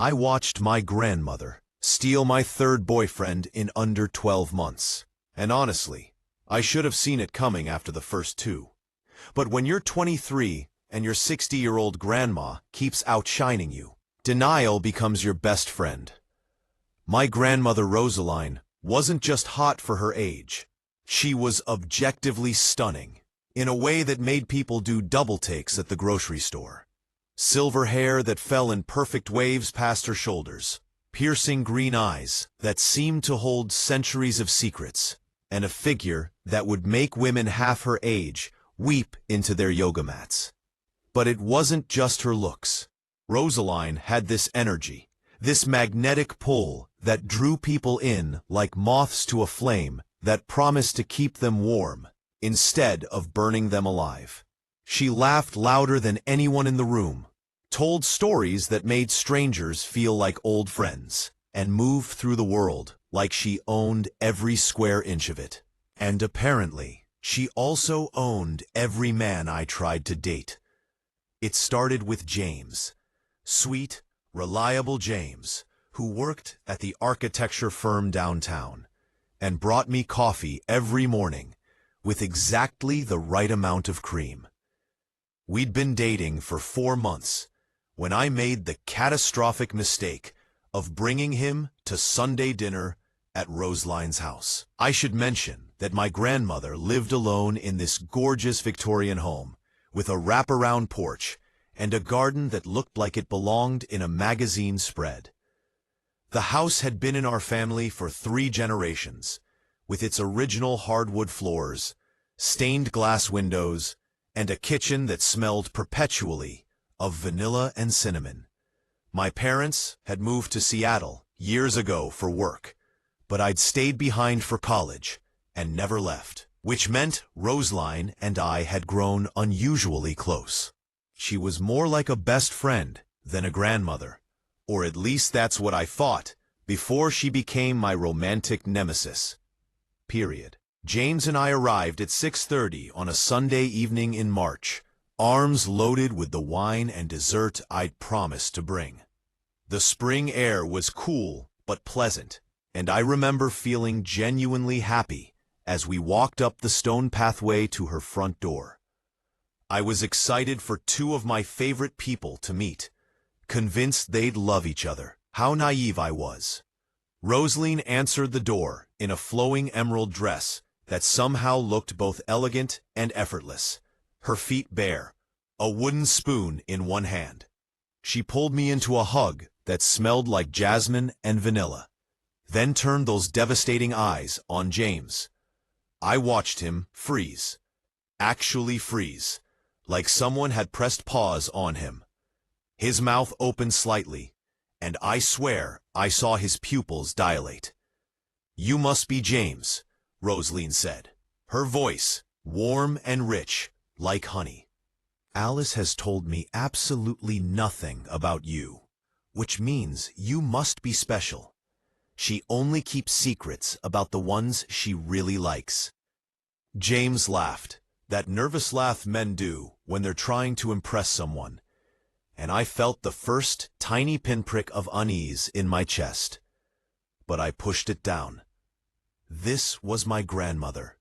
I watched my grandmother steal my third boyfriend in under 12 months. And honestly, I should have seen it coming after the first two. But when you're 23 and your 60-year-old grandma keeps outshining you, denial becomes your best friend. My grandmother Rosaline wasn't just hot for her age. She was objectively stunning, in a way that made people do double takes at the grocery store. Silver hair that fell in perfect waves past her shoulders, piercing green eyes that seemed to hold centuries of secrets, and a figure that would make women half her age weep into their yoga mats. But it wasn't just her looks. Rosaline had this energy, this magnetic pull that drew people in like moths to a flame that promised to keep them warm instead of burning them alive. She laughed louder than anyone in the room, told stories that made strangers feel like old friends, and moved through the world like she owned every square inch of it. And apparently, she also owned every man I tried to date. It started with James. Sweet, reliable James, who worked at the architecture firm downtown, and brought me coffee every morning with exactly the right amount of cream. We'd been dating for 4 months when I made the catastrophic mistake of bringing him to Sunday dinner at Rosaline's house. I should mention that my grandmother lived alone in this gorgeous Victorian home, with a wraparound porch and a garden that looked like it belonged in a magazine spread. The house had been in our family for 3 generations, with its original hardwood floors, stained glass windows, and a kitchen that smelled perpetually of vanilla and cinnamon. My parents had moved to Seattle years ago for work, but I'd stayed behind for college and never left, which meant Rosaline and I had grown unusually close. She was more like a best friend than a grandmother, or at least that's what I thought before she became my romantic nemesis. Period. James and I arrived at 6:30 on a Sunday evening in March, arms loaded with the wine and dessert I'd promised to bring. The spring air was cool but pleasant, and I remember feeling genuinely happy as we walked up the stone pathway to her front door. I was excited for 2 of my favorite people to meet, convinced they'd love each other. How naive I was. Rosaline answered the door in a flowing emerald dress that somehow looked both elegant and effortless, her feet bare, a wooden spoon in one hand. She pulled me into a hug that smelled like jasmine and vanilla, then turned those devastating eyes on James. I watched him freeze, actually freeze, like someone had pressed pause on him. His mouth opened slightly, and I swear I saw his pupils dilate. "You must be James," Rosaline said, her voice warm and rich, like honey. "Alice has told me absolutely nothing about you, which means you must be special. She only keeps secrets about the ones she really likes." James laughed, that nervous laugh men do when they're trying to impress someone, and I felt the first tiny pinprick of unease in my chest. But I pushed it down. This was my grandmother,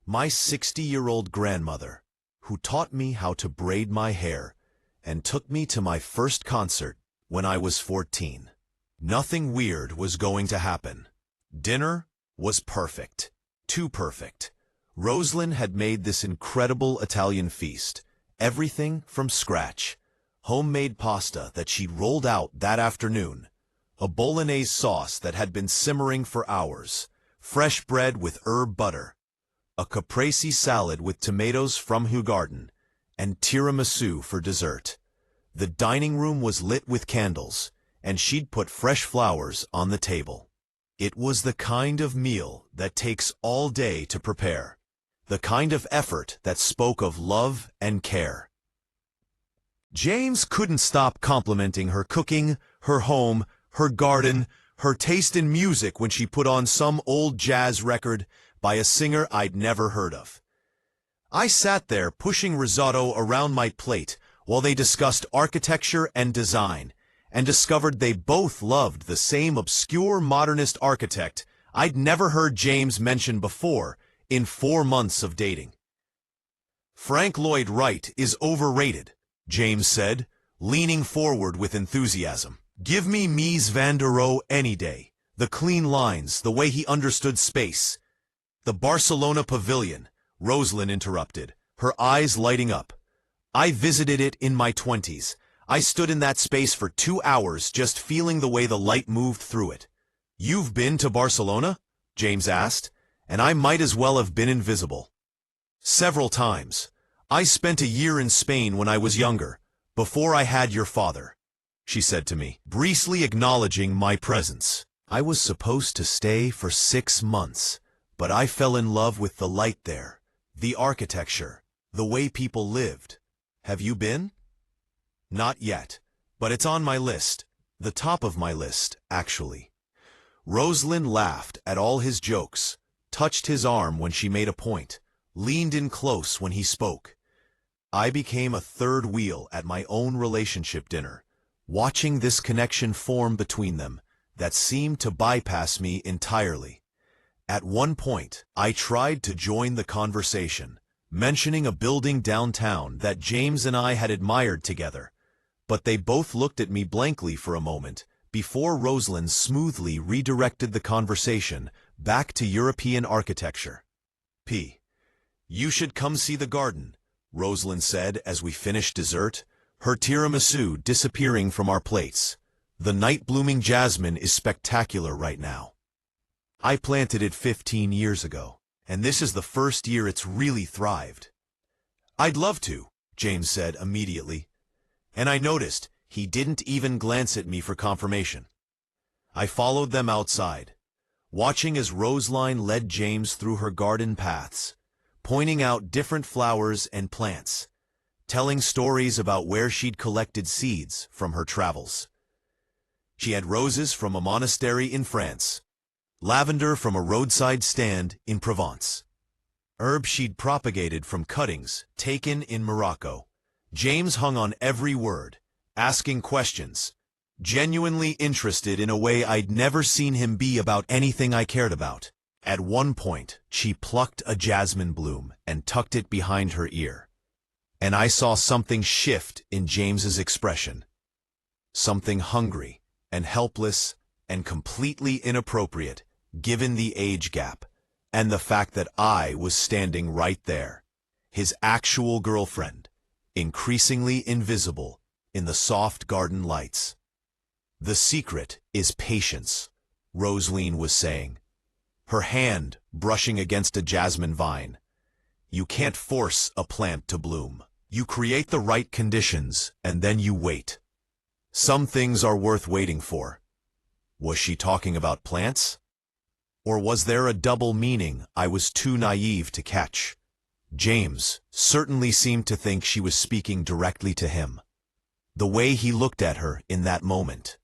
my 60-year-old grandmother, who taught me how to braid my hair and took me to my first concert when I was 14. Nothing weird was going to happen. Dinner was perfect, too perfect. Rosaline had made this incredible Italian feast, everything from scratch. Homemade pasta that she rolled out that afternoon, a bolognese sauce that had been simmering for hours, fresh bread with herb butter, a caprese salad with tomatoes from her garden, and tiramisu for dessert. The dining room was lit with candles, and she'd put fresh flowers on the table. It was the kind of meal that takes all day to prepare, the kind of effort that spoke of love and care. James couldn't stop complimenting her cooking, her home, her garden, her taste in music when she put on some old jazz record by a singer I'd never heard of. I sat there pushing risotto around my plate while they discussed architecture and design, and discovered they both loved the same obscure modernist architect I'd never heard James mention before in 4 months of dating. "Frank Lloyd Wright is overrated," James said, leaning forward with enthusiasm. "Give me Mies van der Rohe any day. The clean lines, the way he understood space." "The Barcelona Pavilion," Rosalind interrupted, her eyes lighting up. "I visited it in my 20s. I stood in that space for 2 hours just feeling the way the light moved through it." "You've been to Barcelona?" James asked, "and I might as well have been invisible." "Several times. I spent a year in Spain when I was younger, before I had your father," she said to me, briefly acknowledging my presence. "I was supposed to stay for 6 months, but I fell in love with the light there, the architecture, the way people lived. Have you been?" "Not yet, but it's on my list. The top of my list, actually." Rosalind laughed at all his jokes, touched his arm when she made a point, leaned in close when he spoke. I became a third wheel at my own relationship dinner, watching this connection form between them that seemed to bypass me entirely. At one point, I tried to join the conversation, mentioning a building downtown that James and I had admired together, but they both looked at me blankly for a moment before Rosalind smoothly redirected the conversation back to European architecture. "You should come see the garden," Rosalind said as we finished dessert, her tiramisu disappearing from our plates. "The night-blooming jasmine is spectacular right now. I planted it 15 years ago, and this is the first year it's really thrived." "I'd love to," James said immediately, and I noticed he didn't even glance at me for confirmation. I followed them outside, watching as Rosaline led James through her garden paths, pointing out different flowers and plants, telling stories about where she'd collected seeds from her travels. She had roses from a monastery in France, lavender from a roadside stand in Provence, herbs she'd propagated from cuttings taken in Morocco. James hung on every word, asking questions, genuinely interested in a way I'd never seen him be about anything I cared about. At one point, she plucked a jasmine bloom and tucked it behind her ear, and I saw something shift in James's expression. Something hungry and helpless and completely inappropriate, given the age gap and the fact that I was standing right there, his actual girlfriend, increasingly invisible in the soft garden lights. "The secret is patience," Rosaline was saying, her hand brushing against a jasmine vine. "You can't force a plant to bloom. You create the right conditions, and then you wait. Some things are worth waiting for." Was she talking about plants? Or was there a double meaning I was too naive to catch? James certainly seemed to think she was speaking directly to him, the way he looked at her in that moment.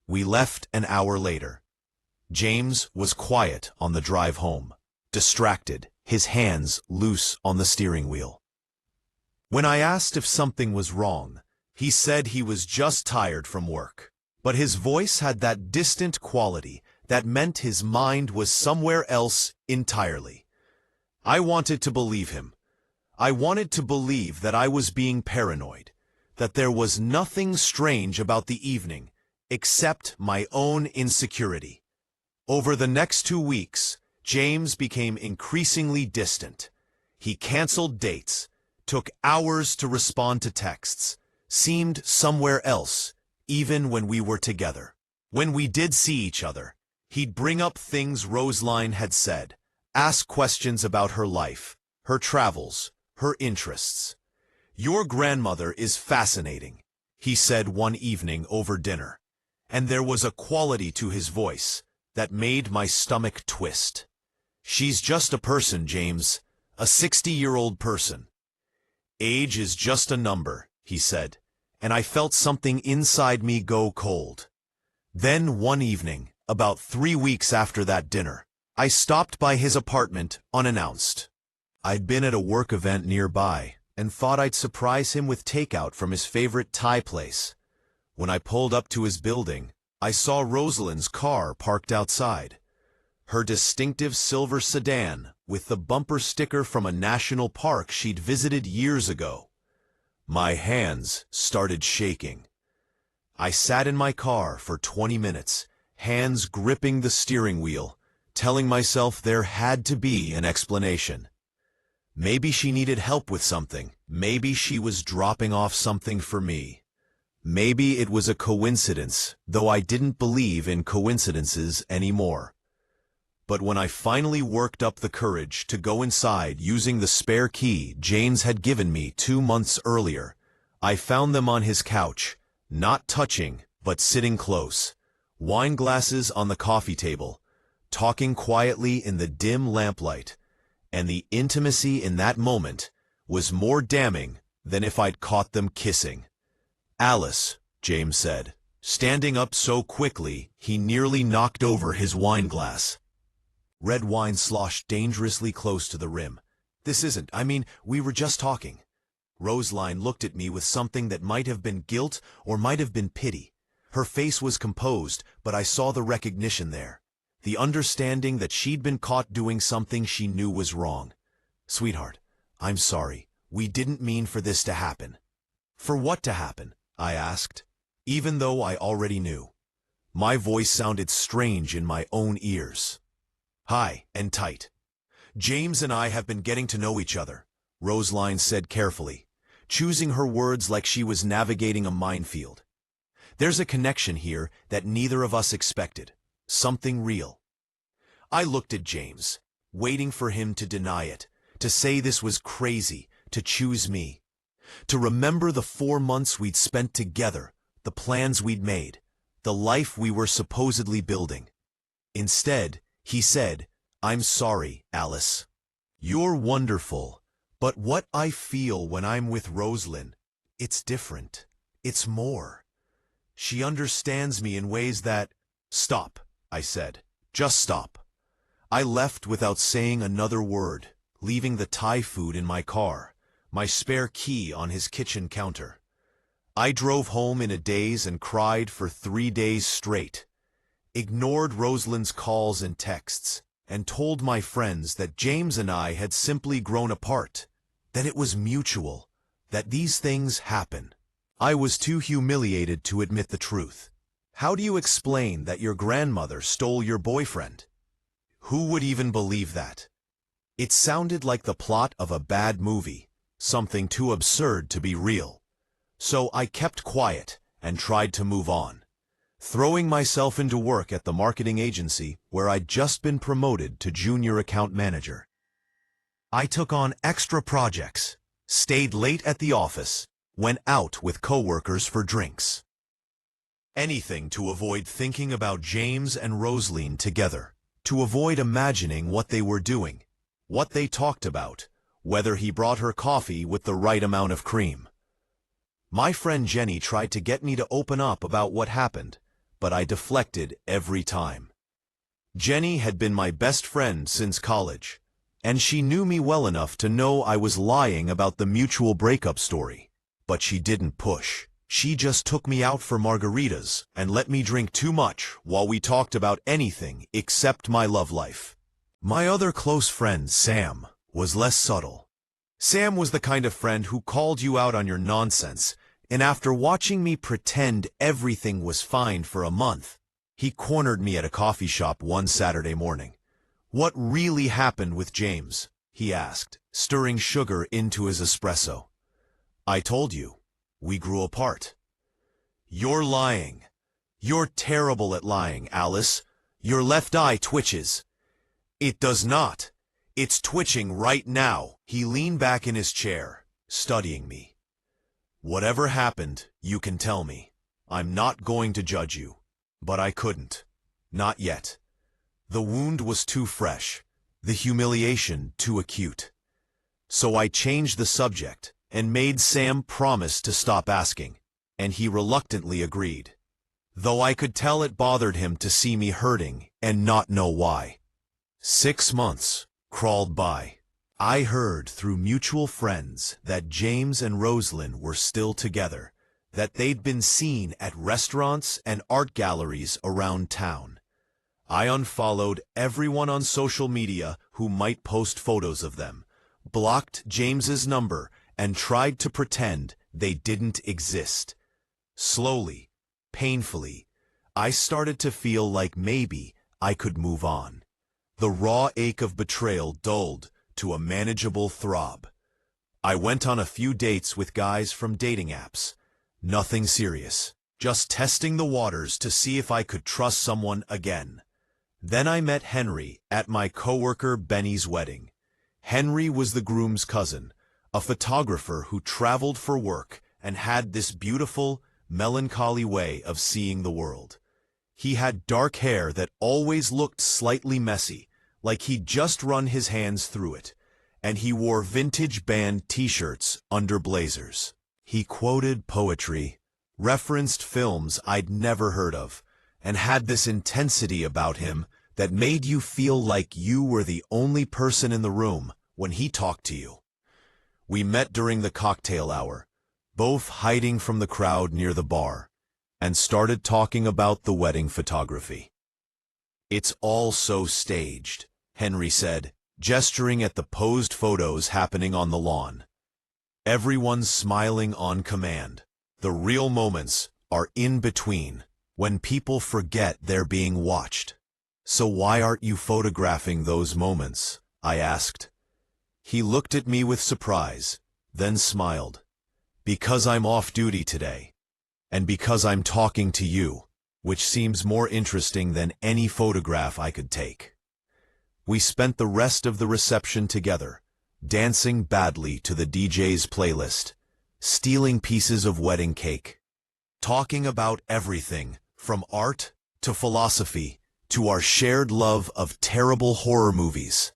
We left an hour later. James was quiet on the drive home, distracted, his hands loose on the steering wheel. When I asked if something was wrong, he said he was just tired from work, but his voice had that distant quality that meant his mind was somewhere else entirely. I wanted to believe him. I wanted to believe that I was being paranoid, that there was nothing strange about the evening except my own insecurity. Over the next 2 weeks, James became increasingly distant. He canceled dates, took hours to respond to texts, seemed somewhere else, even when we were together. When we did see each other, he'd bring up things Rosaline had said, ask questions about her life, her travels, her interests. "Your grandmother is fascinating," he said one evening over dinner, and there was a quality to his voice that made my stomach twist. "She's just a person, James, a 60-year-old person." "Age is just a number," he said, and I felt something inside me go cold. Then one evening, about 3 weeks after that dinner, I stopped by his apartment unannounced. I'd been at a work event nearby and thought I'd surprise him with takeout from his favorite Thai place. When I pulled up to his building, I saw Rosalind's car parked outside. Her distinctive silver sedan with the bumper sticker from a national park she'd visited years ago. My hands started shaking. I sat in my car for 20 minutes, hands gripping the steering wheel, telling myself there had to be an explanation. Maybe she needed help with something. Maybe she was dropping off something for me. Maybe it was a coincidence, though I didn't believe in coincidences anymore. But when I finally worked up the courage to go inside using the spare key James had given me 2 months earlier, I found them on his couch, not touching, but sitting close, wine glasses on the coffee table, talking quietly in the dim lamplight, and the intimacy in that moment was more damning than if I'd caught them kissing. "Alice," James said, standing up so quickly he nearly knocked over his wine glass. Red wine sloshed dangerously close to the rim. We were just talking." Rosaline looked at me with something that might have been guilt or might have been pity. Her face was composed, but I saw the recognition there. The understanding that she'd been caught doing something she knew was wrong. "Sweetheart, I'm sorry. We didn't mean for this to happen." "For what to happen?" I asked, even though I already knew. My voice sounded strange in my own ears. "High and tight. James and I have been getting to know each other," Rosaline said carefully, choosing her words like she was navigating a minefield. "There's a connection here that neither of us expected. Something real." I looked at James, waiting for him to deny it, to say this was crazy, to choose me, to remember the 4 months we'd spent together, the plans we'd made, the life we were supposedly building. Instead, he said, "I'm sorry, Alice. You're wonderful, but what I feel when I'm with Rosalind, it's different. It's more. She understands me in ways that—" "Stop," I said. "Just stop." I left without saying another word, leaving the Thai food in my car, my spare key on his kitchen counter. I drove home in a daze and cried for 3 days straight, ignored Rosalind's calls and texts, and told my friends that James and I had simply grown apart, that it was mutual, that these things happen. I was too humiliated to admit the truth. How do you explain that your grandmother stole your boyfriend? Who would even believe that? It sounded like the plot of a bad movie, something too absurd to be real. So I kept quiet and tried to move on, throwing myself into work at the marketing agency where I'd just been promoted to junior account manager. I took on extra projects, stayed late at the office, went out with coworkers for drinks. Anything to avoid thinking about James and Rosaline together, to avoid imagining what they were doing, what they talked about, whether he brought her coffee with the right amount of cream. My friend Jenny tried to get me to open up about what happened, but I deflected every time. Jenny had been my best friend since college, and she knew me well enough to know I was lying about the mutual breakup story. But she didn't push. She just took me out for margaritas and let me drink too much while we talked about anything except my love life. My other close friend, Sam, was less subtle. Sam was the kind of friend who called you out on your nonsense, and after watching me pretend everything was fine for a month, he cornered me at a coffee shop one Saturday morning. "What really happened with James?" he asked, stirring sugar into his espresso. "I told you. We grew apart." "You're lying. You're terrible at lying, Alice. Your left eye twitches." "It does not. It's twitching right now." He leaned back in his chair, studying me. "Whatever happened, you can tell me. I'm not going to judge you." But I couldn't. Not yet. The wound was too fresh, the humiliation too acute. So I changed the subject and made Sam promise to stop asking, and he reluctantly agreed, though I could tell it bothered him to see me hurting and not know why. 6 months crawled by. I heard through mutual friends that James and Rosalind were still together, that they'd been seen at restaurants and art galleries around town. I unfollowed everyone on social media who might post photos of them, blocked James's number, and tried to pretend they didn't exist. Slowly, painfully, I started to feel like maybe I could move on. The raw ache of betrayal dulled to a manageable throb. I went on a few dates with guys from dating apps. Nothing serious, just testing the waters to see if I could trust someone again. Then I met Henry at my coworker Benny's wedding. Henry was the groom's cousin, a photographer who traveled for work and had this beautiful, melancholy way of seeing the world. He had dark hair that always looked slightly messy, like he'd just run his hands through it, and he wore vintage band t-shirts under blazers. He quoted poetry, referenced films I'd never heard of, and had this intensity about him that made you feel like you were the only person in the room when he talked to you. We met during the cocktail hour, both hiding from the crowd near the bar, and started talking about the wedding photography. "It's all so staged," Henry said, gesturing at the posed photos happening on the lawn. "Everyone's smiling on command. The real moments are in between, when people forget they're being watched." "So why aren't you photographing those moments?" I asked. He looked at me with surprise, then smiled. "Because I'm off duty today, and because I'm talking to you, which seems more interesting than any photograph I could take." We spent the rest of the reception together, dancing badly to the DJ's playlist, stealing pieces of wedding cake, talking about everything from art to philosophy to our shared love of terrible horror movies.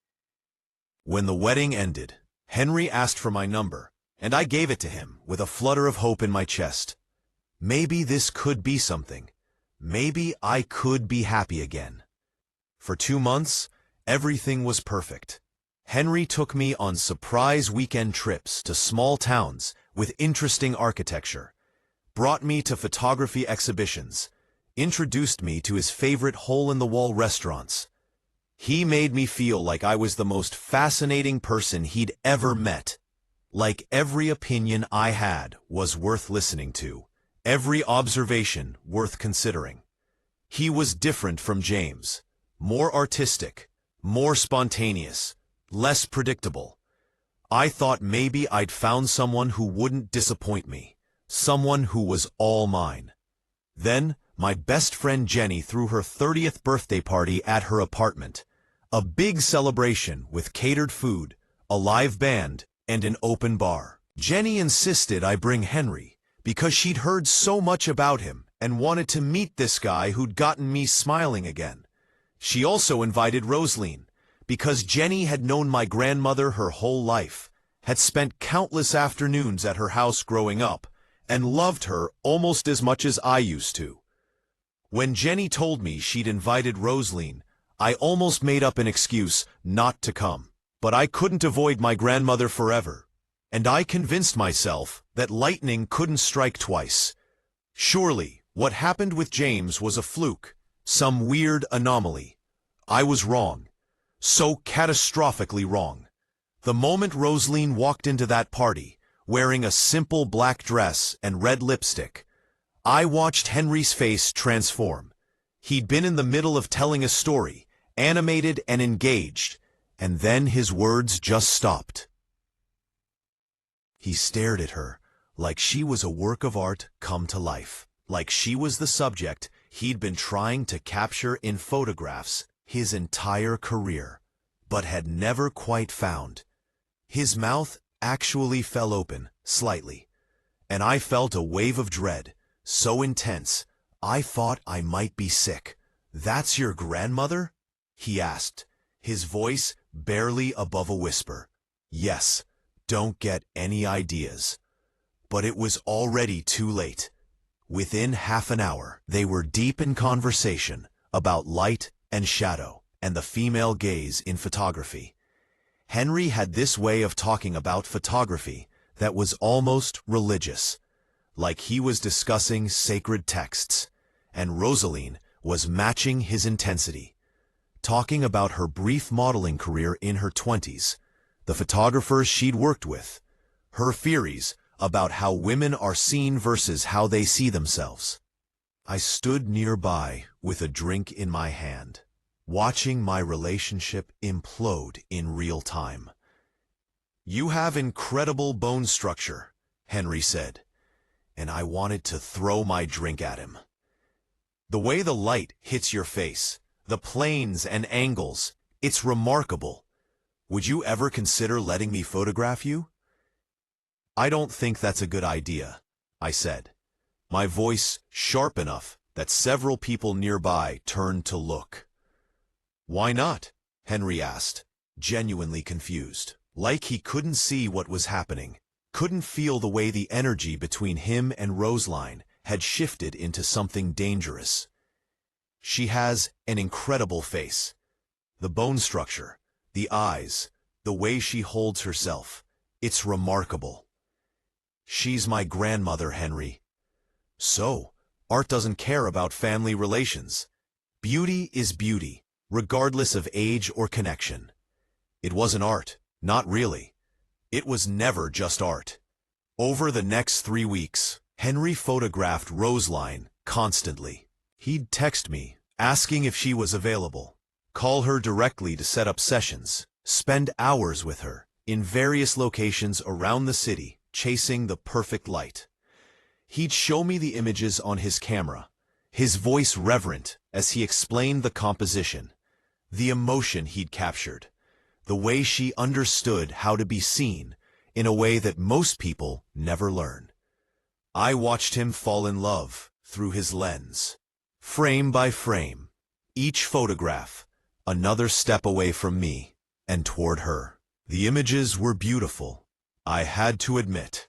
When the wedding ended, Henry asked for my number, and I gave it to him with a flutter of hope in my chest. Maybe this could be something. Maybe I could be happy again. For 2 months, everything was perfect. Henry took me on surprise weekend trips to small towns with interesting architecture, brought me to photography exhibitions, introduced me to his favorite hole-in-the-wall restaurants. He made me feel like I was the most fascinating person he'd ever met. Like every opinion I had was worth listening to, every observation worth considering. He was different from James, more artistic, more spontaneous, less predictable. I thought maybe I'd found someone who wouldn't disappoint me, someone who was all mine. Then, my best friend Jenny threw her 30th birthday party at her apartment. A big celebration with catered food, a live band, and an open bar. Jenny insisted I bring Henry, because she'd heard so much about him and wanted to meet this guy who'd gotten me smiling again. She also invited Rosaline, because Jenny had known my grandmother her whole life, had spent countless afternoons at her house growing up, and loved her almost as much as I used to. When Jenny told me she'd invited Rosaline, I almost made up an excuse not to come. But I couldn't avoid my grandmother forever, and I convinced myself that lightning couldn't strike twice. Surely, what happened with James was a fluke, some weird anomaly. I was wrong. So catastrophically wrong. The moment Rosaline walked into that party, wearing a simple black dress and red lipstick, I watched Henry's face transform. He'd been in the middle of telling a story, animated and engaged, and then his words just stopped. He stared at her, like she was a work of art come to life, like she was the subject he'd been trying to capture in photographs his entire career, but had never quite found. His mouth actually fell open, slightly, and I felt a wave of dread, so intense, I thought I might be sick. "That's your grandmother?" he asked, his voice barely above a whisper. Yes, don't get any ideas. But it was already too late. Within half an hour, they were deep in conversation about light and shadow and the female gaze in photography. Henry had this way of talking about photography that was almost religious, like he was discussing sacred texts, and Rosaline was matching his intensity, talking about her brief modeling career in her 20s, the photographers she'd worked with, her theories about how women are seen versus how they see themselves. I stood nearby with a drink in my hand, watching my relationship implode in real time. "You have incredible bone structure," Henry said, and I wanted to throw my drink at him. "The way the light hits your face, the planes and angles, it's remarkable. Would you ever consider letting me photograph you?" "I don't think that's a good idea," I said, my voice sharp enough that several people nearby turned to look. "Why not?" Henry asked, genuinely confused, like he couldn't see what was happening, couldn't feel the way the energy between him and Rosaline had shifted into something dangerous. "She has an incredible face. The bone structure, the eyes, the way she holds herself, it's remarkable. She's my grandmother, Henry." So, art doesn't care about family relations. Beauty is beauty, regardless of age or connection. It wasn't art, not really. It was never just art. Over the next 3 weeks, Henry photographed Rosaline constantly. He'd text me, asking if she was available, call her directly to set up sessions, spend hours with her, in various locations around the city, chasing the perfect light. He'd show me the images on his camera, his voice reverent as he explained the composition, the emotion he'd captured, the way she understood how to be seen in a way that most people never learn. I watched him fall in love through his lens, frame by frame, each photograph another step away from me and toward her. The images were beautiful, I had to admit.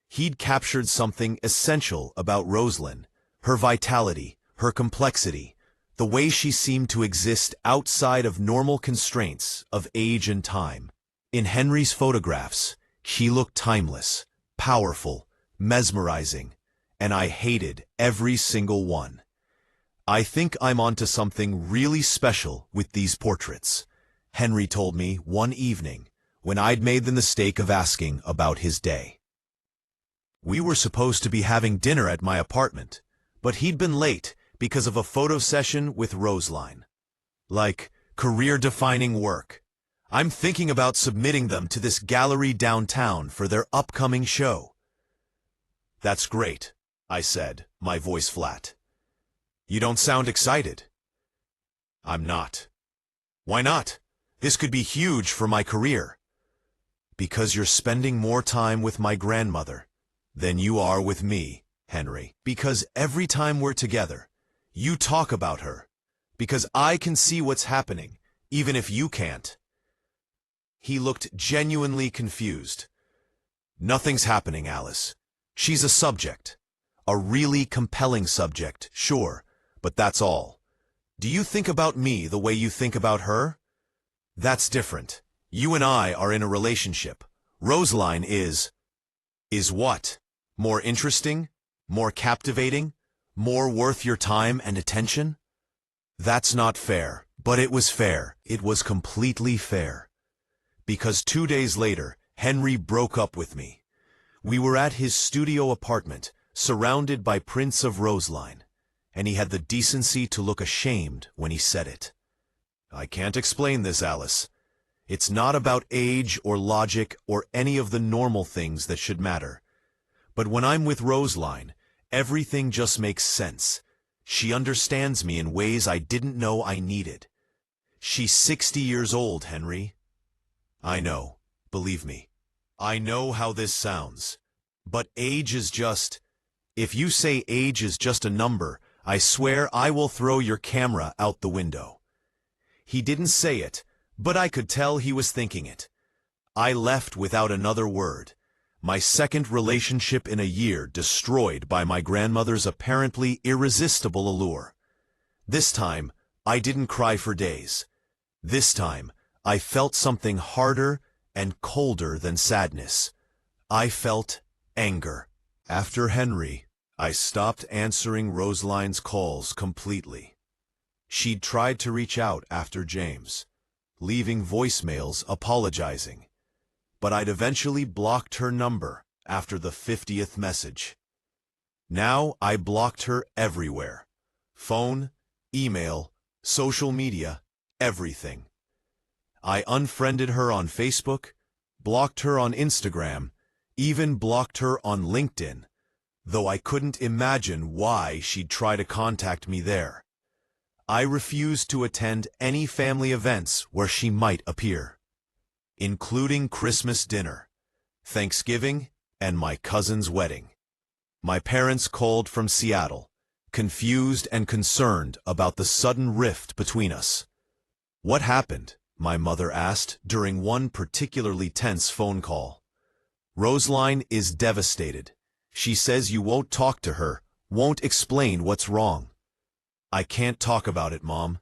He'd captured something essential about Rosaline, her vitality, her complexity, the way she seemed to exist outside of normal constraints of age and time. In Henry's photographs, she looked timeless, powerful, mesmerizing, and I hated every single one. "I think I'm onto something really special with these portraits," Henry told me one evening when I'd made the mistake of asking about his day. We were supposed to be having dinner at my apartment, but he'd been late because of a photo session with Rosaline. Like, career-defining work. "I'm thinking about submitting them to this gallery downtown for their upcoming show." "That's great," I said, my voice flat. "You don't sound excited." "I'm not." "Why not? This could be huge for my career." "Because you're spending more time with my grandmother than you are with me, Henry. Because every time we're together, you talk about her. Because I can see what's happening, even if you can't." He looked genuinely confused. "Nothing's happening, Alice. She's a subject. A really compelling subject, sure, but that's all. Do you think about me the way you think about her? That's different. You and I are in a relationship. Rosaline is what? More interesting? More captivating? More worth your time and attention?" That's not fair, but it was fair. It was completely fair. Because 2 days later, Henry broke up with me. We were at his studio apartment, surrounded by prints of Rosaline, and he had the decency to look ashamed when he said it. "I can't explain this, Alice. It's not about age or logic or any of the normal things that should matter. But when I'm with Rosaline, everything just makes sense. She understands me in ways I didn't know I needed. She's 60 years old, Henry." "I know, believe me. I know how this sounds. But age is just... If you say age is just a number, I swear I will throw your camera out the window." He didn't say it, but I could tell he was thinking it. I left without another word. My second relationship in a year destroyed by my grandmother's apparently irresistible allure. This time, I didn't cry for days. This time, I felt something harder and colder than sadness. I felt anger. After Henry, I stopped answering Rosaline's calls completely. She'd tried to reach out after James, leaving voicemails apologizing, but I'd eventually blocked her number after the 50th message. Now I blocked her everywhere. Phone, email, social media, everything. I unfriended her on Facebook, blocked her on Instagram, even blocked her on LinkedIn, though I couldn't imagine why she'd try to contact me there. I refused to attend any family events where she might appear, including Christmas dinner, Thanksgiving, and my cousin's wedding. My parents called from Seattle, confused and concerned about the sudden rift between us. "What happened?" my mother asked during one particularly tense phone call. "Rosaline is devastated. She says you won't talk to her, won't explain what's wrong." "I can't talk about it, Mom."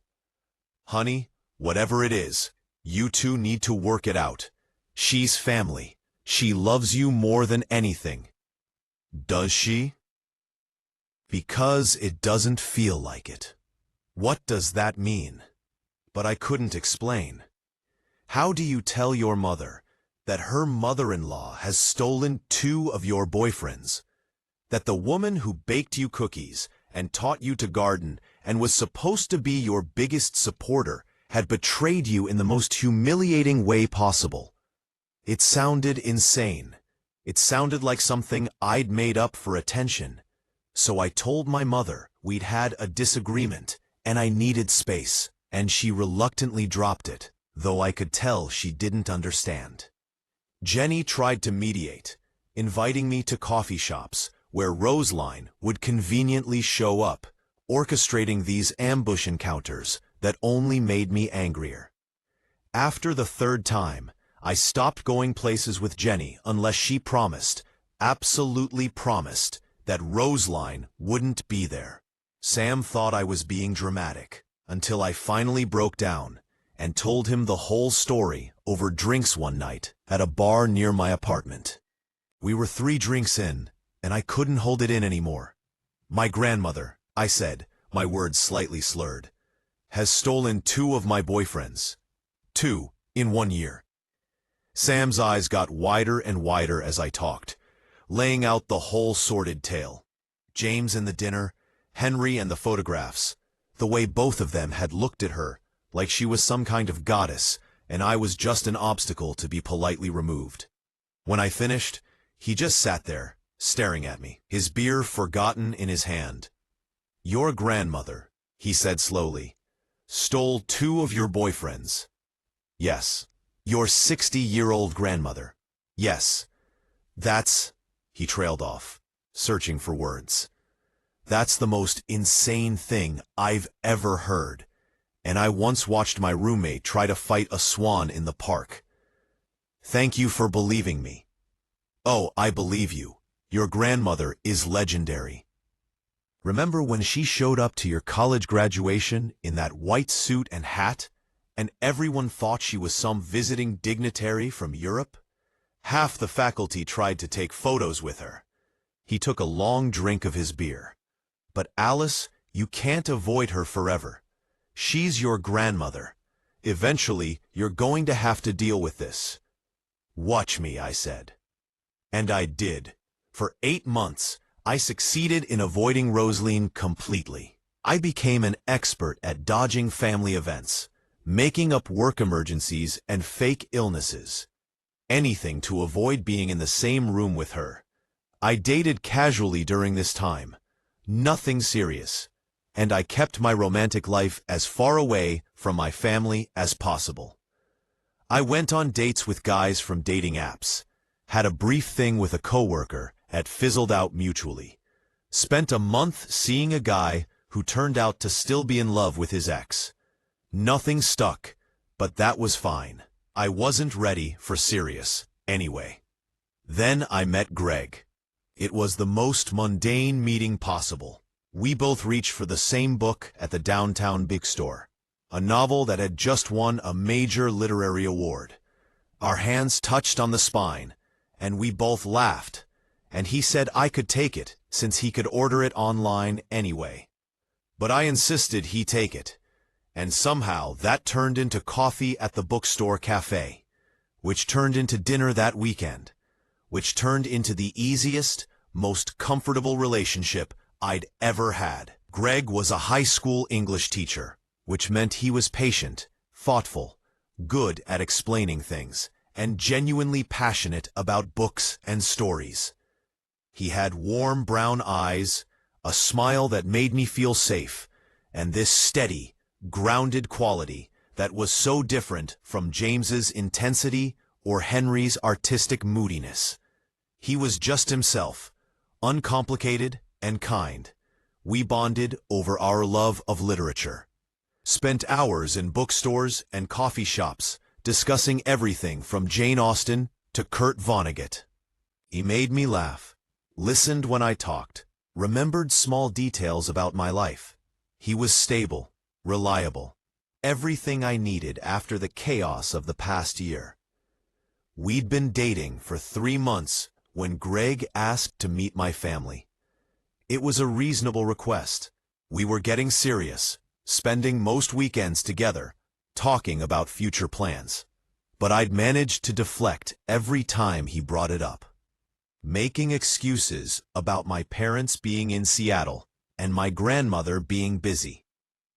"Honey, whatever it is, you two need to work it out. She's family. She loves you more than anything." "Does she?" "Because it doesn't feel like it." "What does that mean?" But I couldn't explain. "How do you tell your mother that her mother-in-law has stolen 2 of your boyfriends? That the woman who baked you cookies and taught you to garden and was supposed to be your biggest supporter had betrayed you in the most humiliating way possible?" It sounded insane. It sounded like something I'd made up for attention. So I told my mother we'd had a disagreement and I needed space, and she reluctantly dropped it, though I could tell she didn't understand. Jenny tried to mediate, inviting me to coffee shops where Rosaline would conveniently show up, orchestrating these ambush encounters that only made me angrier. After the 3rd time, I stopped going places with Jenny unless she promised, absolutely promised, that Rosaline wouldn't be there. Sam thought I was being dramatic, until I finally broke down and told him the whole story over drinks one night at a bar near my apartment. We were 3 drinks in, and I couldn't hold it in anymore. "My grandmother," I said, my words slightly slurred, "has stolen 2 of my boyfriends. 2 in 1 year. Sam's eyes got wider and wider as I talked, laying out the whole sordid tale. James and the dinner, Henry and the photographs, the way both of them had looked at her, like she was some kind of goddess, and I was just an obstacle to be politely removed. When I finished, he just sat there, staring at me, his beer forgotten in his hand. "Your grandmother," he said slowly, "stole 2 of your boyfriends." "Yes." "Your 60-year-old grandmother." "Yes." "That's," he trailed off, searching for words. "That's the most insane thing I've ever heard, and I once watched my roommate try to fight a swan in the park. Thank you for believing me." "Oh, I believe you. Your grandmother is legendary. Remember when she showed up to your college graduation in that white suit and hat, and everyone thought she was some visiting dignitary from Europe? Half the faculty tried to take photos with her." He took a long drink of his beer. "But Alice, you can't avoid her forever. She's your grandmother. Eventually, you're going to have to deal with this." "Watch me," I said. And I did. For 8 months, I succeeded in avoiding Rosaline completely. I became an expert at dodging family events, making up work emergencies and fake illnesses. Anything to avoid being in the same room with her. I dated casually during this time. Nothing serious. And I kept my romantic life as far away from my family as possible. I went on dates with guys from dating apps. Had a brief thing with a coworker that fizzled out mutually. Spent a month seeing a guy who turned out to still be in love with his ex. Nothing stuck, but that was fine. I wasn't ready for serious, anyway. Then I met Greg. It was the most mundane meeting possible. We both reached for the same book at the downtown bookstore, a novel that had just won a major literary award. Our hands touched on the spine, and we both laughed, and he said I could take it since he could order it online anyway. But I insisted he take it, and somehow that turned into coffee at the bookstore cafe, which turned into dinner that weekend, which turned into the easiest, most comfortable relationship I'd ever had. Greg was a high school English teacher, which meant he was patient, thoughtful, good at explaining things, and genuinely passionate about books and stories. He had warm brown eyes, a smile that made me feel safe, and this steady, grounded quality that was so different from James's intensity or Henry's artistic moodiness. He was just himself, uncomplicated and kind. We bonded over our love of literature. Spent hours in bookstores and coffee shops discussing everything from Jane Austen to Kurt Vonnegut. He made me laugh, listened when I talked, remembered small details about my life. He was stable, reliable, everything I needed after the chaos of the past year. We'd been dating for 3 months when Greg asked to meet my family. It was a reasonable request. We were getting serious, spending most weekends together, talking about future plans. But I'd managed to deflect every time he brought it up, making excuses about my parents being in Seattle and my grandmother being busy.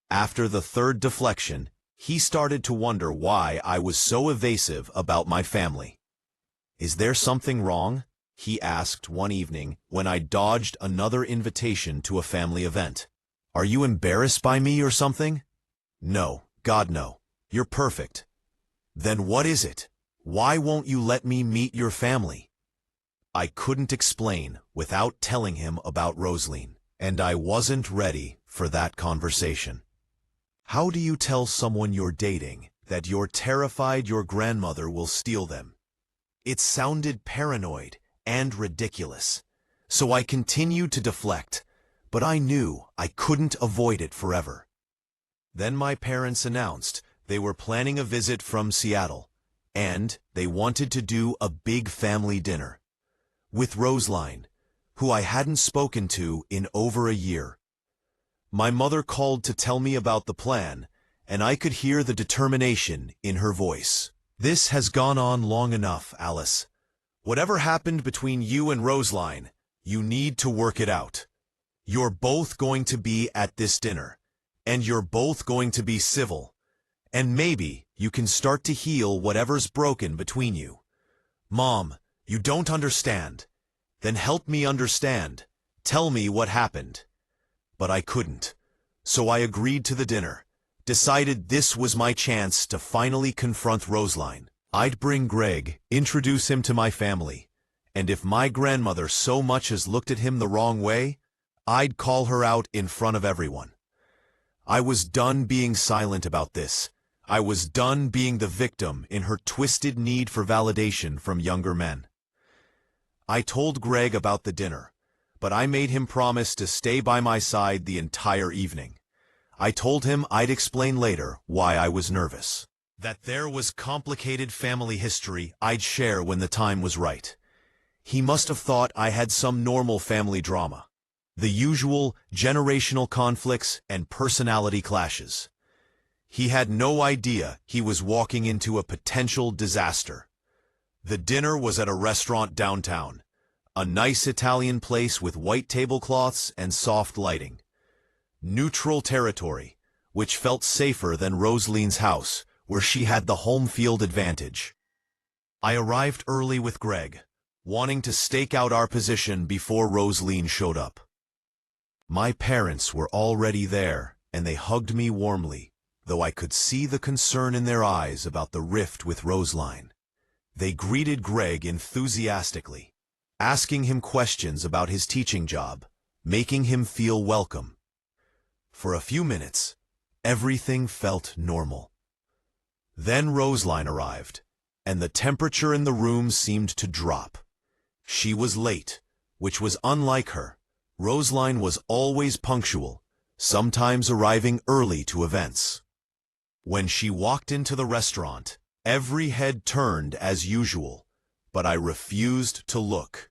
After the third deflection, he started to wonder why I was so evasive about my family. "Is there something wrong?" he asked one evening when I dodged another invitation to a family event. "Are you embarrassed by me or something?" "No, God no. You're perfect." "Then what is it? Why won't you let me meet your family?" I couldn't explain without telling him about Rosaline, and I wasn't ready for that conversation. How do you tell someone you're dating that you're terrified your grandmother will steal them? It sounded paranoid and ridiculous, so I continued to deflect, but I knew I couldn't avoid it forever. Then my parents announced they were planning a visit from Seattle, and they wanted to do a big family dinner with Rosaline, who I hadn't spoken to in over a year. My mother called to tell me about the plan, and I could hear the determination in her voice. "This has gone on long enough, Alice. Whatever happened between you and Rosaline, you need to work it out. You're both going to be at this dinner, and you're both going to be civil, and maybe you can start to heal whatever's broken between you. Mom, you don't understand. Then help me understand. Tell me what happened." But I couldn't, so I agreed to the dinner, decided this was my chance to finally confront Rosaline. I'd bring Greg, introduce him to my family, and if my grandmother so much as looked at him the wrong way, I'd call her out in front of everyone. I was done being silent about this. I was done being the victim in her twisted need for validation from younger men. I told Greg about the dinner, but I made him promise to stay by my side the entire evening. I told him I'd explain later why I was nervous, that there was complicated family history I'd share when the time was right. He must have thought I had some normal family drama, the usual generational conflicts and personality clashes. He had no idea he was walking into a potential disaster. The dinner was at a restaurant downtown, a nice Italian place with white tablecloths and soft lighting. Neutral territory, which felt safer than Rosaline's house, where she had the home field advantage. I arrived early with Greg, wanting to stake out our position before Rosaline showed up. My parents were already there, and they hugged me warmly, though I could see the concern in their eyes about the rift with Rosaline. They greeted Greg enthusiastically, asking him questions about his teaching job, making him feel welcome. For a few minutes, everything felt normal. Then Rosaline arrived, and the temperature in the room seemed to drop. She was late, which was unlike her. Rosaline was always punctual, sometimes arriving early to events. When she walked into the restaurant, every head turned as usual, but I refused to look.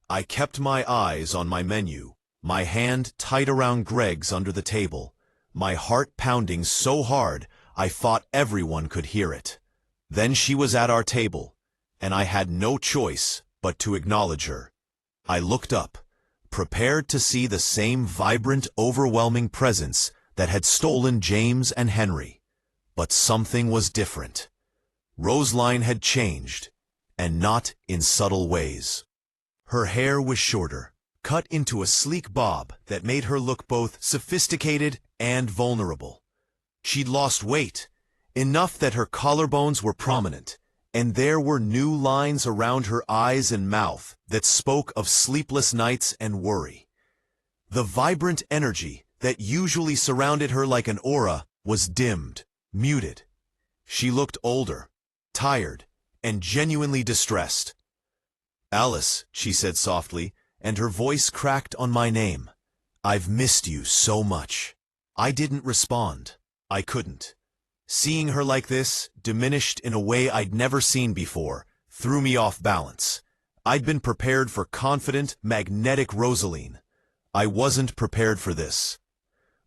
I kept my eyes on my menu, my hand tight around Greg's under the table, my heart pounding so hard I thought everyone could hear it. Then she was at our table, and I had no choice but to acknowledge her. I looked up, prepared to see the same vibrant, overwhelming presence that had stolen James and Henry. But something was different. Roseline had changed, and not in subtle ways. Her hair was shorter, cut into a sleek bob that made her look both sophisticated and vulnerable. She'd lost weight, enough that her collarbones were prominent, and there were new lines around her eyes and mouth that spoke of sleepless nights and worry. The vibrant energy that usually surrounded her like an aura was dimmed, muted. She looked older, tired, and genuinely distressed. "Alice," she said softly, and her voice cracked on my name. "I've missed you so much." I didn't respond. I couldn't. Seeing her like this, diminished in a way I'd never seen before, threw me off balance. I'd been prepared for confident, magnetic Rosaline. I wasn't prepared for this.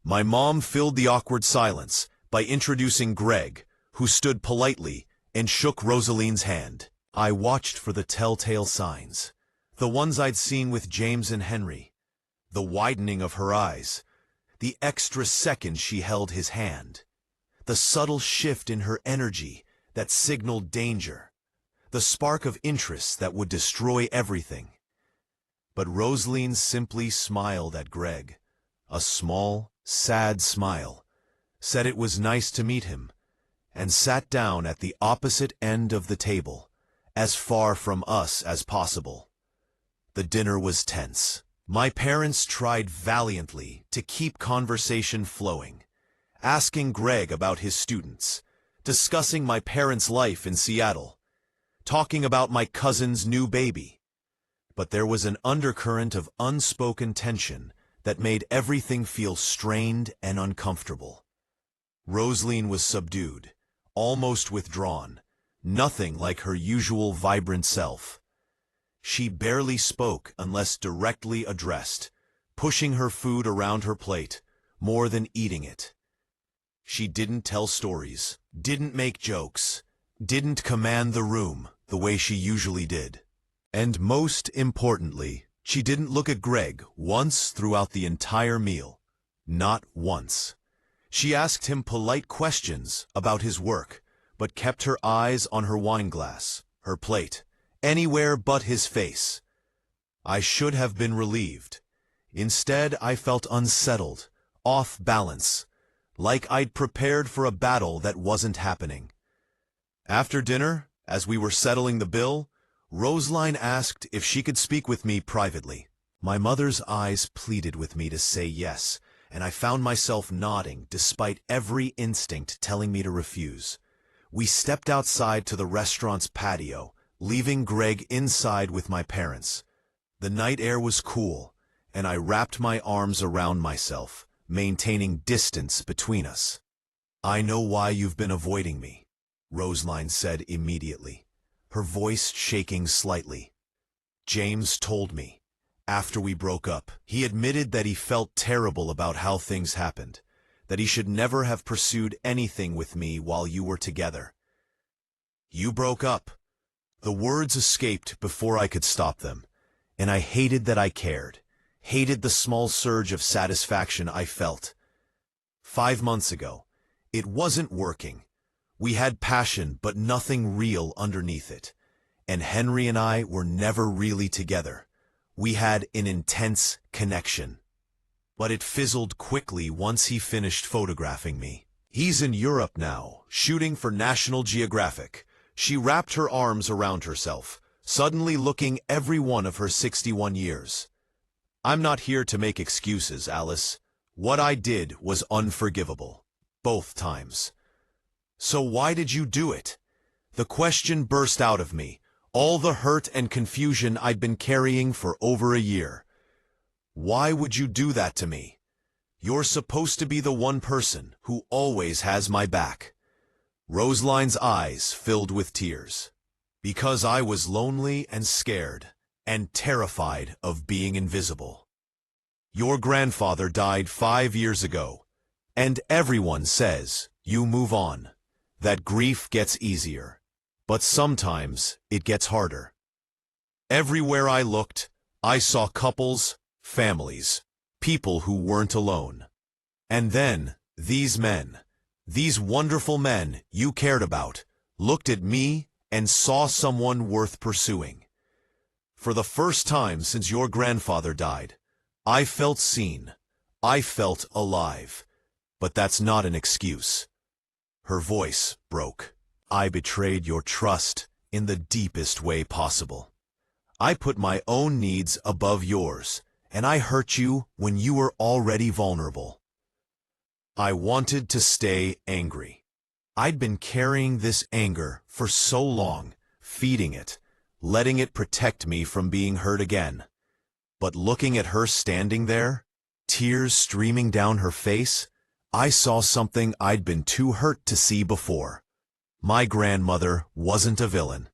My mom filled the awkward silence by introducing Greg, who stood politely and shook Rosaline's hand. I watched for the telltale signs, the ones I'd seen with James and Henry, the widening of her eyes, the extra second she held his hand, the subtle shift in her energy that signaled danger, the spark of interest that would destroy everything. But Rosaline simply smiled at Greg, a small, sad smile, said it was nice to meet him, and sat down at the opposite end of the table, as far from us as possible. The dinner was tense. My parents tried valiantly to keep conversation flowing, asking Greg about his students, discussing my parents' life in Seattle, talking about my cousin's new baby. But there was an undercurrent of unspoken tension that made everything feel strained and uncomfortable. Rosaline was subdued, almost withdrawn, nothing like her usual vibrant self. She barely spoke unless directly addressed, pushing her food around her plate, more than eating it. She didn't tell stories, didn't make jokes, didn't command the room the way she usually did. And most importantly, she didn't look at Greg once throughout the entire meal. Not once. She asked him polite questions about his work, but kept her eyes on her wine glass, her plate, anywhere but his face. I should have been relieved. Instead, I felt unsettled, off balance, like I'd prepared for a battle that wasn't happening. After dinner, as we were settling the bill, Rosaline asked if she could speak with me privately. My mother's eyes pleaded with me to say yes, and I found myself nodding despite every instinct telling me to refuse. We stepped outside to the restaurant's patio, leaving Greg inside with my parents. The night air was cool, and I wrapped my arms around myself, maintaining distance between us. "I know why you've been avoiding me," Rosaline said immediately, her voice shaking slightly. "James told me. After we broke up, he admitted that he felt terrible about how things happened, that he should never have pursued anything with me while you were together. You broke up." The words escaped before I could stop them, and I hated that I cared, hated the small surge of satisfaction I felt. 5 months ago, it wasn't working. We had passion, but nothing real underneath it. And Henry and I were never really together. We had an intense connection. But it fizzled quickly once he finished photographing me. He's in Europe now, shooting for National Geographic. She wrapped her arms around herself, suddenly looking every one of her 61 years. "I'm not here to make excuses, Alice. What I did was unforgivable. Both times." "So why did you do it?" The question burst out of me, all the hurt and confusion I'd been carrying for over a year. "Why would you do that to me? You're supposed to be the one person who always has my back." Rosaline's eyes filled with tears. "Because I was lonely and scared, and terrified of being invisible. Your grandfather died 5 years ago, and everyone says you move on, that grief gets easier, but sometimes it gets harder. Everywhere I looked, I saw couples, families, people who weren't alone. And then, these men, these wonderful men you cared about, looked at me and saw someone worth pursuing. For the first time since your grandfather died, I felt seen. I felt alive. But that's not an excuse. Her voice broke. I betrayed your trust in the deepest way possible. I put my own needs above yours, and I hurt you when you were already vulnerable. I wanted to stay angry. I'd been carrying this anger for so long, feeding it, letting it protect me from being hurt again. But looking at her standing there, tears streaming down her face, I saw something I'd been too hurt to see before. My grandmother wasn't a villain.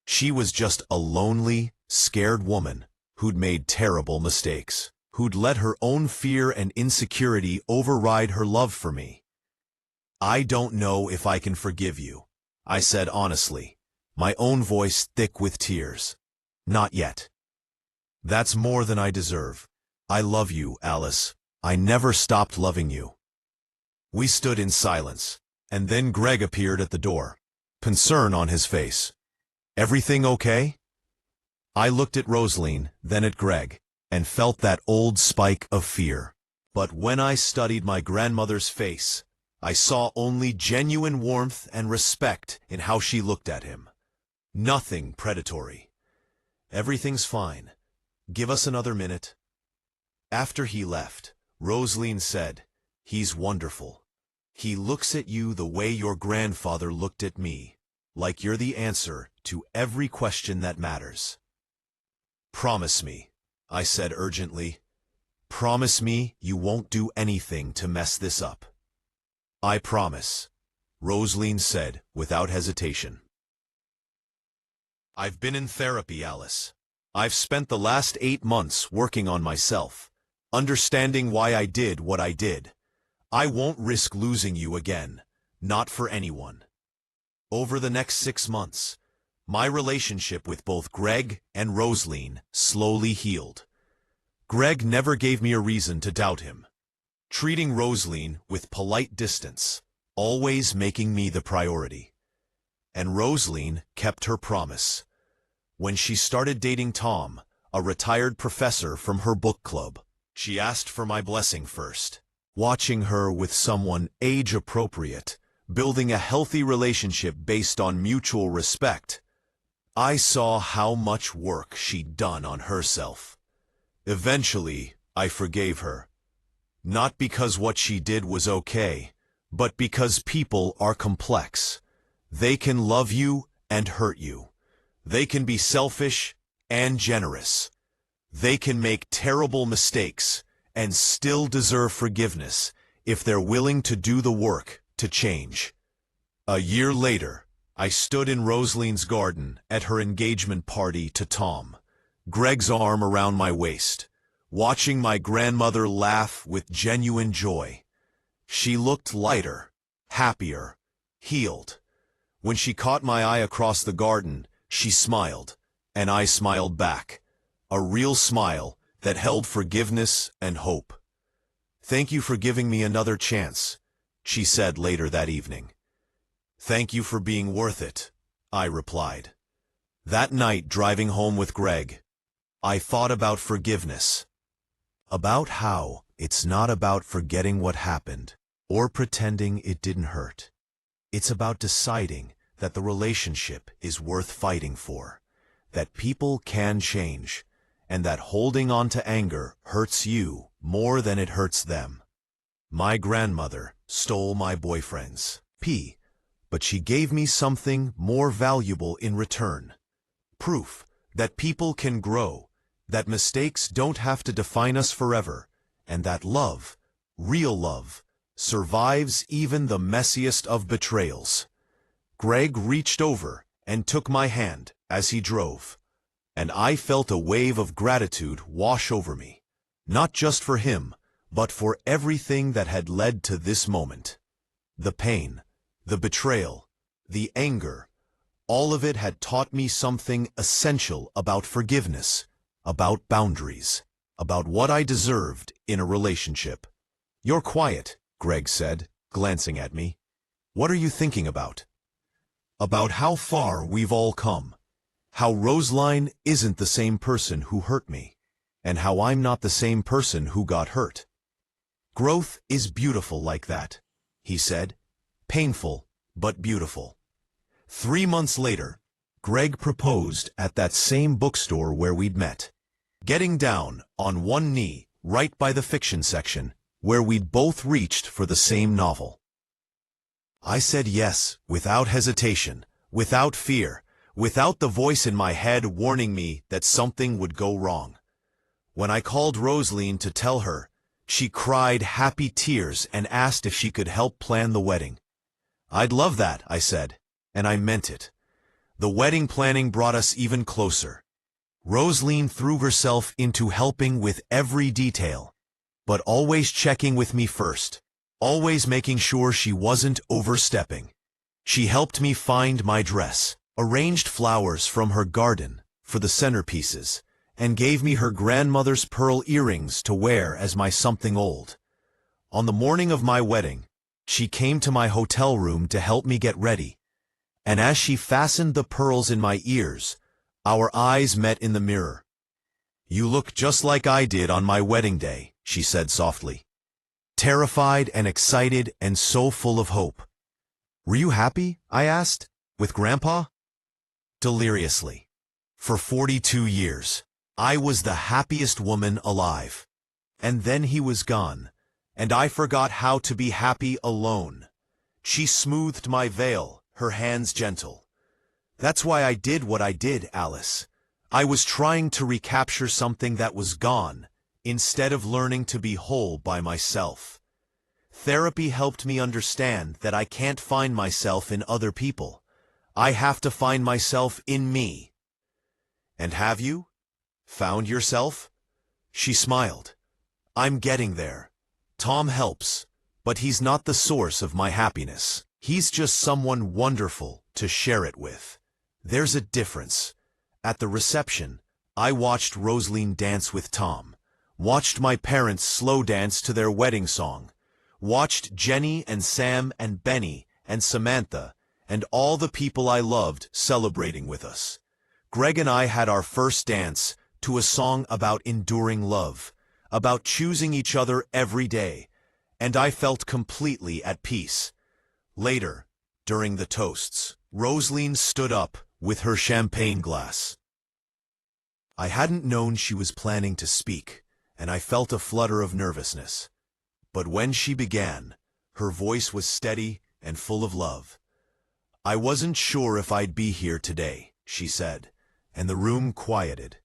She was just a lonely, scared woman who'd made terrible mistakes, who'd let her own fear and insecurity override her love for me. I don't know if I can forgive you, I said honestly, my own voice thick with tears. Not yet. That's more than I deserve. I love you, Alice. I never stopped loving you. We stood in silence, and then Greg appeared at the door, concern on his face. Everything okay? I looked at Rosaline, then at Greg, and felt that old spike of fear. But when I studied my grandmother's face, I saw only genuine warmth and respect in how she looked at him. Nothing predatory. Everything's fine. Give us another minute. After he left, Rosaline said, "He's wonderful. He looks at you the way your grandfather looked at me, like you're the answer to every question that matters." "Promise me," I said urgently. "Promise me you won't do anything to mess this up." "I promise," Rosaline said without hesitation. I've been in therapy, Alice. I've spent the last 8 months working on myself, understanding why I did what I did. I won't risk losing you again, not for anyone. Over the next 6 months, my relationship with both Greg and Rosaline slowly healed. Greg never gave me a reason to doubt him, treating Rosaline with polite distance, always making me the priority. And Rosaline kept her promise. When she started dating Tom, a retired professor from her book club, she asked for my blessing first. Watching her with someone age-appropriate, building a healthy relationship based on mutual respect, I saw how much work she'd done on herself. Eventually, I forgave her. Not because what she did was okay, but because people are complex. They can love you and hurt you. They can be selfish and generous. They can make terrible mistakes and still deserve forgiveness if they're willing to do the work to change. A year later, I stood in Rosaline's garden at her engagement party to Tom, Greg's arm around my waist, watching my grandmother laugh with genuine joy. She looked lighter, happier, healed. When she caught my eye across the garden, she smiled, and I smiled back. A real smile that held forgiveness and hope. "Thank you for giving me another chance," she said later that evening. "Thank you for being worth it," I replied. That night, driving home with Greg, I thought about forgiveness. About how it's not about forgetting what happened or pretending it didn't hurt. It's about deciding that the relationship is worth fighting for, that people can change, and that holding on to anger hurts you more than it hurts them. My grandmother stole my boyfriend's pee, but she gave me something more valuable in return. Proof that people can grow, that mistakes don't have to define us forever, and that love, real love, survives even the messiest of betrayals. Greg reached over and took my hand as he drove. and I felt a wave of gratitude wash over me, not just for him, but for everything that had led to this moment. The pain, the betrayal, the anger, all of it had taught me something essential about forgiveness, about boundaries, about what I deserved in a relationship. "You're quiet," Greg said, glancing at me. "What are you thinking about?" "About how far we've all come. How Roseline isn't the same person who hurt me, and how I'm not the same person who got hurt. Growth is beautiful like that," he said. "Painful, but beautiful." 3 months later, Greg proposed at that same bookstore where we'd met. Getting down on one knee right by the fiction section, where we'd both reached for the same novel. I said yes, without hesitation, without fear, without the voice in my head warning me that something would go wrong. When I called Roseline to tell her, she cried happy tears and asked if she could help plan the wedding. "I'd love that," I said, and I meant it. The wedding planning brought us even closer. Roseline threw herself into helping with every detail, but always checking with me first, always making sure she wasn't overstepping. She helped me find my dress, arranged flowers from her garden for the centerpieces, and gave me her grandmother's pearl earrings to wear as my something old. On the morning of my wedding, she came to my hotel room to help me get ready, and as she fastened the pearls in my ears, our eyes met in the mirror. "You look just like I did on my wedding day," she said softly. Terrified and excited and so full of hope. "Were you happy?" I asked. "With Grandpa?" Deliriously. For 42 years, I was the happiest woman alive. And then he was gone, and I forgot how to be happy alone. She smoothed my veil, her hands gentle. "That's why I did what I did, Alice. I was trying to recapture something that was gone, instead of learning to be whole by myself. Therapy helped me understand that I can't find myself in other people. I have to find myself in me." "And have you? Found yourself?" She smiled. "I'm getting there. Tom helps, but he's not the source of my happiness. He's just someone wonderful to share it with. There's a difference." At the reception, I watched Roseline dance with Tom, watched my parents slow dance to their wedding song, watched Jenny and Sam and Benny and Samantha and all the people I loved celebrating with us. Greg and I had our first dance to a song about enduring love, about choosing each other every day, and I felt completely at peace. Later, during the toasts, Roseline stood up with her champagne glass. I hadn't known she was planning to speak, and I felt a flutter of nervousness. But when she began, her voice was steady and full of love. "I wasn't sure if I'd be here today," she said, and the room quieted.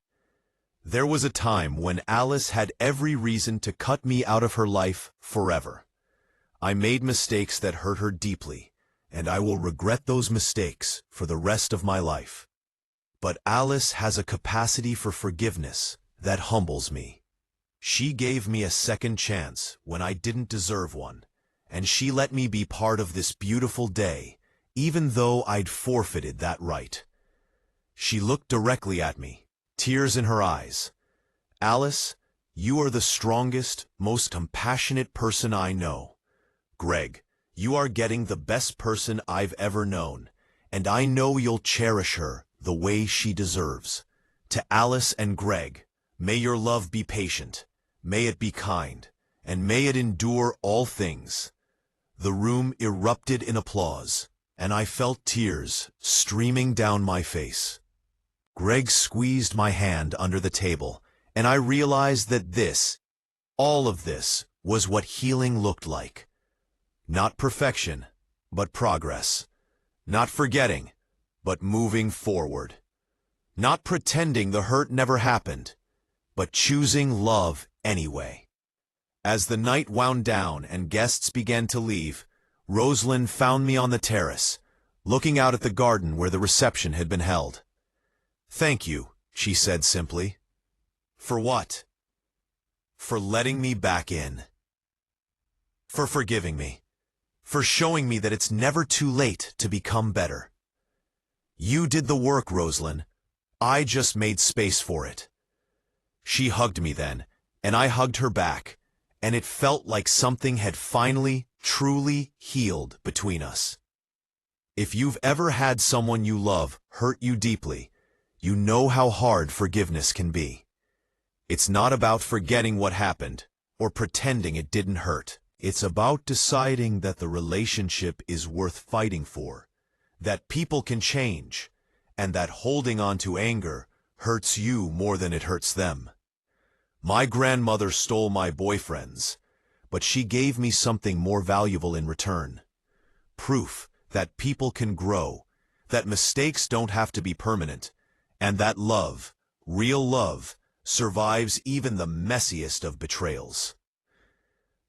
"There was a time when Alice had every reason to cut me out of her life forever. I made mistakes that hurt her deeply, and I will regret those mistakes for the rest of my life. But Alice has a capacity for forgiveness that humbles me. She gave me a second chance when I didn't deserve one, and she let me be part of this beautiful day, even though I'd forfeited that right." She looked directly at me, tears in her eyes. "Alice, you are the strongest, most compassionate person I know. Greg, you are getting the best person I've ever known, and I know you'll cherish her the way she deserves. To Alice and Greg, may your love be patient, may it be kind, and may it endure all things." The room erupted in applause, and I felt tears streaming down my face. Greg squeezed my hand under the table, and I realized that all of this, was what healing looked like. Not perfection, but progress. Not forgetting, but moving forward. Not pretending the hurt never happened, but choosing love anyway. As the night wound down and guests began to leave, Roseline found me on the terrace, looking out at the garden where the reception had been held. "Thank you," she said simply. For what? For letting me back in. For forgiving me. For showing me that it's never too late to become better. You did the work, Rosalind. I just made space for it. She hugged me then, and I hugged her back, and it felt like something had finally, truly healed between us. If you've ever had someone you love hurt you deeply, you know how hard forgiveness can be. It's not about forgetting what happened or pretending it didn't hurt. It's about deciding that the relationship is worth fighting for, that people can change, and that holding on to anger hurts you more than it hurts them. My grandmother stole my boyfriends, but she gave me something more valuable in return. Proof that people can grow, that mistakes don't have to be permanent, and that love, real love, survives even the messiest of betrayals.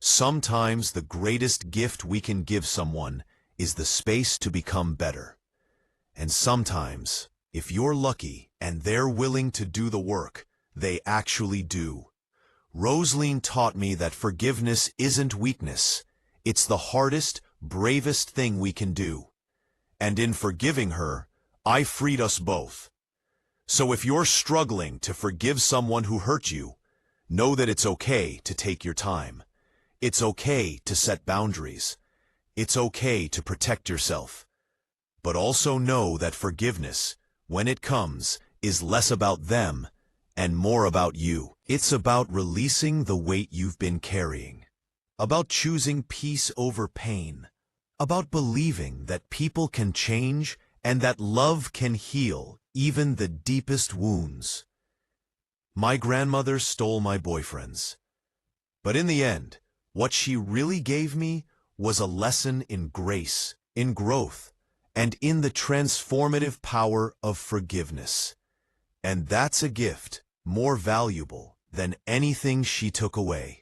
Sometimes the greatest gift we can give someone is the space to become better. And sometimes, if you're lucky and they're willing to do the work, they actually do. Rosalind taught me that forgiveness isn't weakness. It's the hardest, bravest thing we can do. And in forgiving her, I freed us both. So if you're struggling to forgive someone who hurt you, know that it's okay to take your time. It's okay to set boundaries. It's okay to protect yourself. But also know that forgiveness, when it comes, is less about them and more about you. It's about releasing the weight you've been carrying, about choosing peace over pain, about believing that people can change and that love can heal even the deepest wounds. My grandmother stole my boyfriends, but in the end, what she really gave me was a lesson in grace, in growth, and in the transformative power of forgiveness. And that's a gift more valuable than anything she took away.